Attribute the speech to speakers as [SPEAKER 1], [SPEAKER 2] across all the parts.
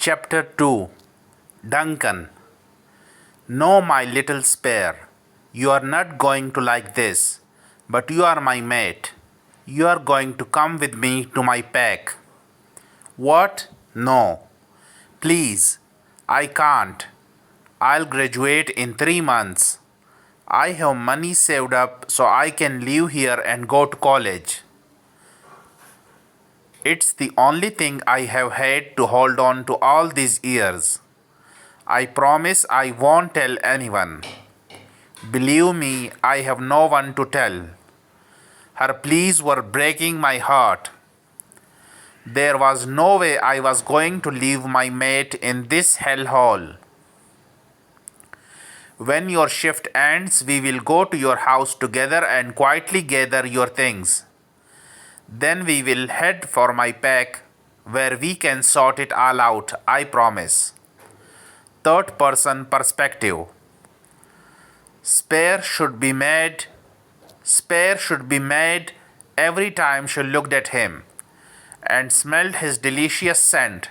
[SPEAKER 1] Chapter 2 Duncan. No, my little spare, you are not going to like this, but you are my mate. You are going to come with me to my pack. What? No. Please, I can't. I'll graduate in 3 months. I have money saved up so I can live here and go to college. It's the only thing I have had to hold on to all these years. I promise I won't tell anyone. Believe me, I have no one to tell. Her pleas were breaking my heart. There was no way I was going to leave my mate in this hellhole. When your shift ends, we will go to your house together and quietly gather your things. Then we will head for my pack, where we can sort it all out, I promise. Third person perspective. Spare should be made every time she looked at him and smelled his delicious scent.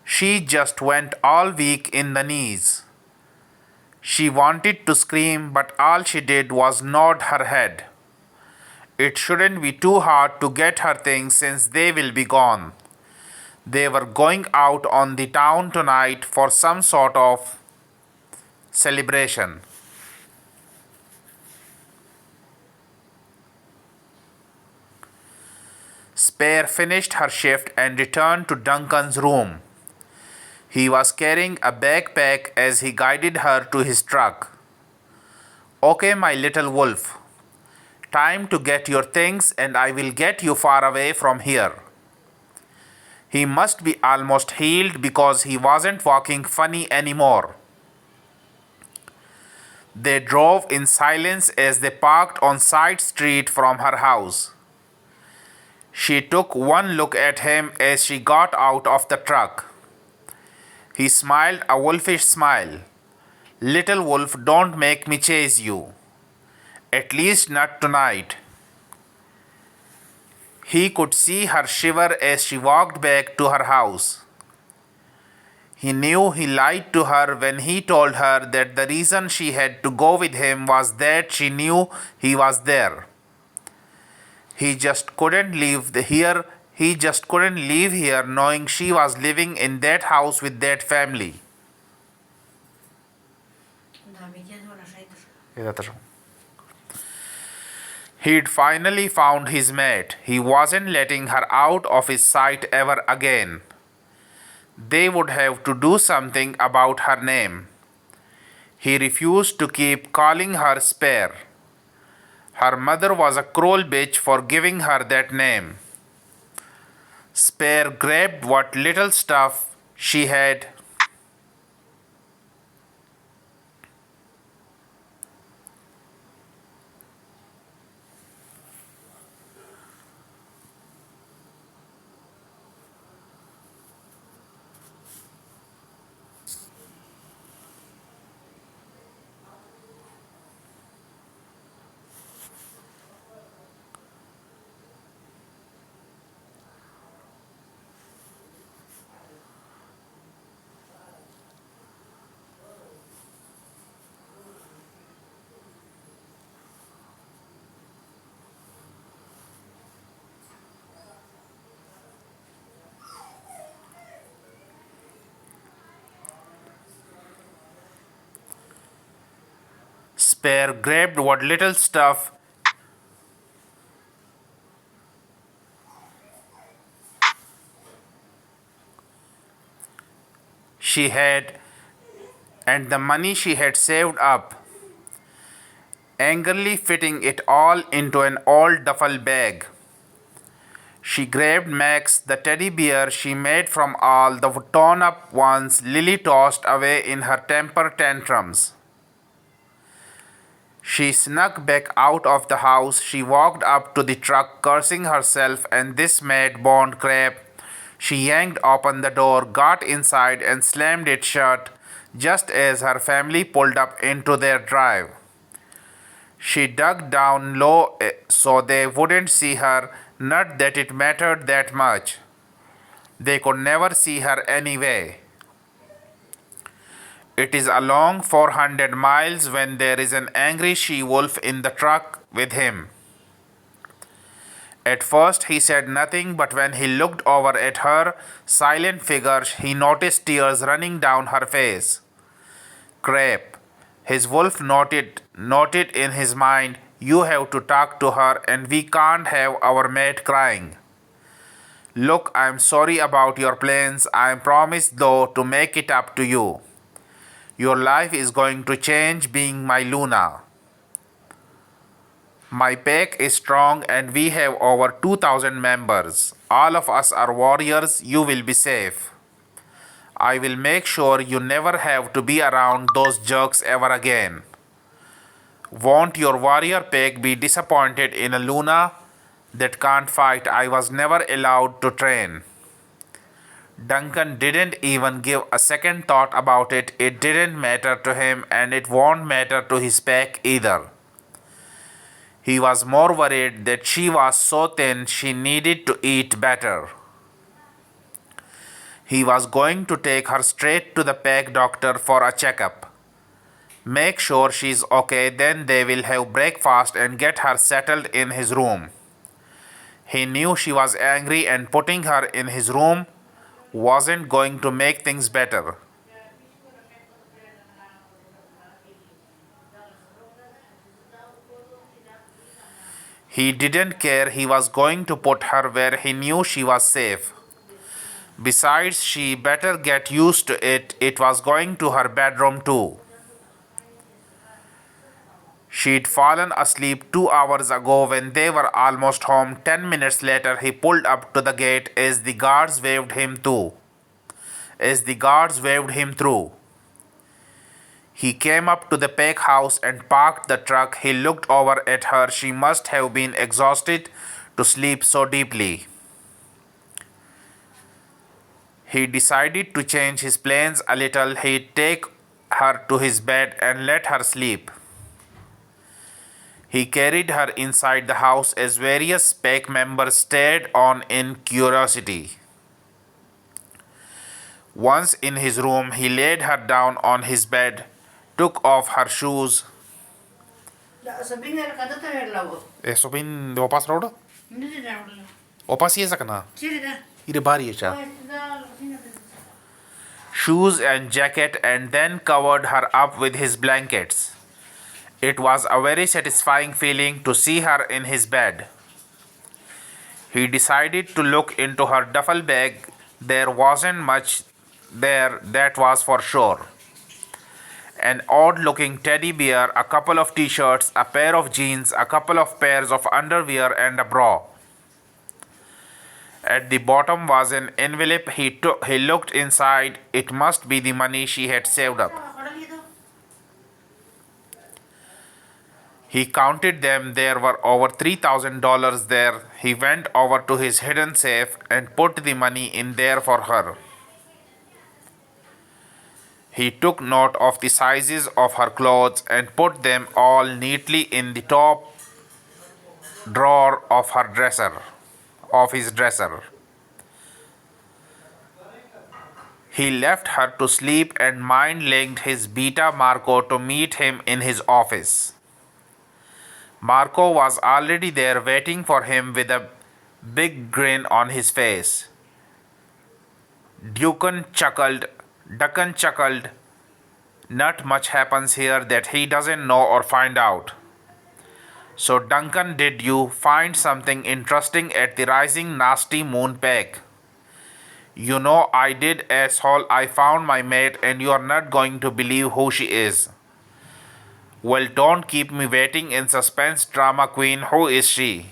[SPEAKER 1] She just went all weak in the knees. She wanted to scream, but all she did was nod her head. It shouldn't be too hard to get her things since they will be gone. They were going out on the town tonight for some sort of celebration. Spare finished her shift and returned to Duncan's room. He was carrying a backpack as he guided her to his truck. Okay, my little wolf. Time to get your things and I will get you far away from here. He must be almost healed because he wasn't walking funny anymore. They drove in silence as they parked on side street from her house. She took one look at him as she got out of the truck. He smiled a wolfish smile. Little wolf, don't make me chase you. At least not tonight. He could see her shiver as she walked back to her house. He knew he lied to her when he told her that the reason she had to go with him was that she knew he was there. He just couldn't leave here knowing she was living in that house with that family. He'd finally found his mate. He wasn't letting her out of his sight ever again. They would have to do something about her name. He refused to keep calling her Spare. Her mother was a cruel bitch for giving her that name. Spare grabbed what little stuff she had Spare grabbed what little stuff she had and the money she had saved up, angrily fitting it all into an old duffel bag. She grabbed Max, the teddy bear she made from all the torn up ones Lily tossed away in her temper tantrums. She snuck back out of the house. She walked up to the truck, cursing herself and this mad Bond crap. She yanked open the door, got inside, and slammed it shut just as her family pulled up into their drive. She dug down low so they wouldn't see her, not that it mattered that much. They could never see her anyway. It is a long 400 miles when there is an angry she-wolf in the truck with him. At first he said nothing, but when he looked over at her silent figure, he noticed tears running down her face. Crap. His wolf noted in his mind, you have to talk to her and we can't have our mate crying. Look, I'm sorry about your plans. I promise though to make it up to you. Your life is going to change being my Luna. My pack is strong and we have over 2000 members. All of us are warriors. You will be safe. I will make sure you never have to be around those jerks ever again. Won't your warrior pack be disappointed in a Luna that can't fight? I was never allowed to train. Duncan didn't even give a second thought about it. It didn't matter to him and it won't matter to his pack either. He was more worried that she was so thin she needed to eat better. He was going to take her straight to the pack doctor for a checkup. Make sure she's okay, then they will have breakfast and get her settled in his room. He knew she was angry and putting her in his room wasn't going to make things better. He didn't care. He was going to put her where he knew she was safe. Besides, she better get used to it. It was going to her bedroom too. She'd fallen asleep 2 hours ago when they were almost home. 10 minutes later, he pulled up to the gate as the guards waved him through. He came up to the pack house and parked the truck. He looked over at her. She must have been exhausted to sleep so deeply. He decided to change his plans a little. He'd take her to his bed and let her sleep. He carried her inside the house as various pack members stared on in curiosity. Once in his room, he laid her down on his bed, took off her shoes. Sobin de opas roda? Opas yesakana. Ire bari cha. Shoes and jacket and then covered her up with his blankets. It was a very satisfying feeling to see her in his bed. He decided to look into her duffel bag. There wasn't much there, that was for sure. An odd-looking teddy bear, a couple of t-shirts, a pair of jeans, a couple of pairs of underwear and a bra. At the bottom was an envelope. He looked inside. It must be the money she had saved up. He counted them. There were over $3,000 there. He went over to his hidden safe and put the money in there for her. He took note of the sizes of her clothes and put them all neatly in the top drawer of his dresser. He left her to sleep and mind-linked his beta Marco to meet him in his office. Marco was already there waiting for him with a big grin on his face. Duncan chuckled. Not much happens here that he doesn't know or find out. So Duncan, did you find something interesting at the Rising Nasty Moon pack? You know I did, asshole. I found my mate and you're not going to believe who she is. Well, don't keep me waiting in suspense, drama queen. Who is she?